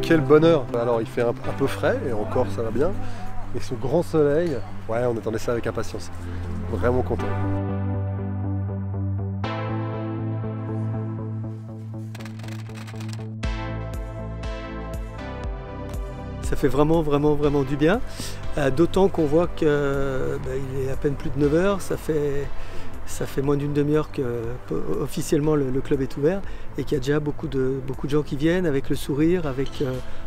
Quel bonheur! Alors il fait un peu frais, et encore ça va bien. Et ce grand soleil, ouais, on attendait ça avec impatience. Vraiment content. Ça fait vraiment du bien, d'autant qu'on voit qu'il est à peine plus de 9 h, ça fait moins d'une demi-heure qu'officiellement le club est ouvert et qu'il y a déjà beaucoup de gens qui viennent avec le sourire, avec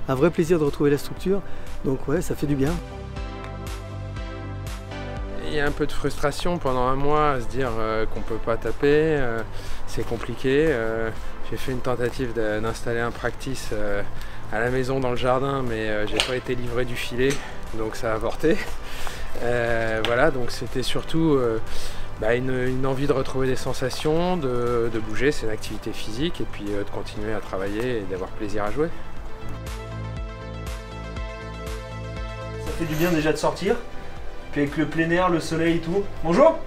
un vrai plaisir de retrouver la structure. Donc ouais, ça fait du bien. Il y a un peu de frustration pendant un mois à se dire qu'on ne peut pas taper, c'est compliqué. J'ai fait une tentative d'installer un practice à la maison dans le jardin, mais j'ai pas été livré du filet, donc ça a avorté. Voilà, donc c'était surtout une envie de retrouver des sensations, de bouger, c'est une activité physique, et puis de continuer à travailler et d'avoir plaisir à jouer. Ça fait du bien déjà de sortir, puis avec le plein air, le soleil et tout. Bonjour!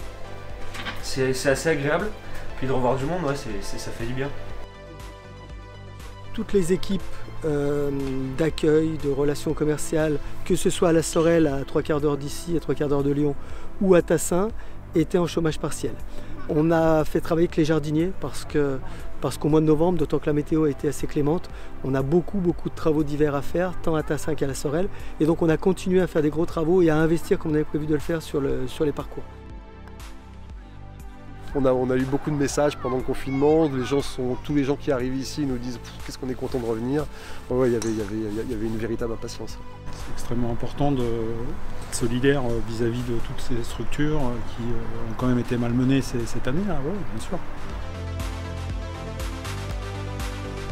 C'est assez agréable, puis de revoir du monde, ouais, ça fait du bien. Toutes les équipes d'accueil, de relations commerciales, que ce soit à la Sorel à 3/4 d'heure d'ici, à 3/4 d'heure de Lyon, ou à Tassin, étaient en chômage partiel. On a fait travailler avec les jardiniers parce qu'au mois de novembre, d'autant que la météo a été assez clémente, on a beaucoup de travaux d'hiver à faire, tant à Tassin qu'à la Sorel, et donc on a continué à faire des gros travaux et à investir comme on avait prévu de le faire sur les parcours. On a eu beaucoup de messages pendant le confinement, tous les gens qui arrivent ici nous disent qu'est-ce qu'on est content de revenir. Ouais, il y avait une véritable impatience. C'est extrêmement important d'être solidaire vis-à-vis de toutes ces structures qui ont quand même été malmenées cette année-là, ouais, bien sûr.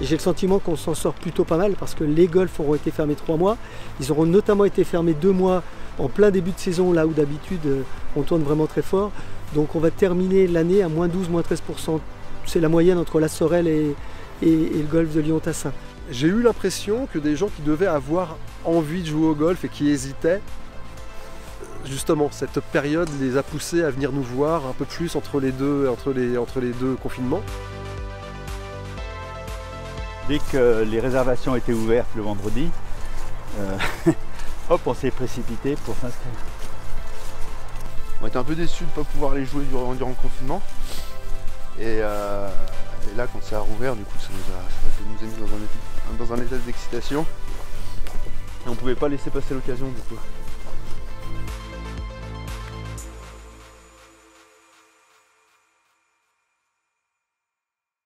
J'ai le sentiment qu'on s'en sort plutôt pas mal parce que les golfs auront été fermés 3 mois. Ils auront notamment été fermés 2 mois en plein début de saison, là où d'habitude on tourne vraiment très fort. Donc on va terminer l'année à -12, -13%. C'est la moyenne entre la Sorel et le golf de Lyon-Tassin. J'ai eu l'impression que des gens qui devaient avoir envie de jouer au golf et qui hésitaient, justement, cette période les a poussés à venir nous voir un peu plus entre les deux confinements. Dès que les réservations étaient ouvertes le vendredi, hop, on s'est précipité pour s'inscrire. On était un peu déçus de ne pas pouvoir les jouer durant le confinement. Et là, quand ça a rouvert, du coup, ça nous a mis dans un état d'excitation. Et on ne pouvait pas laisser passer l'occasion, du coup.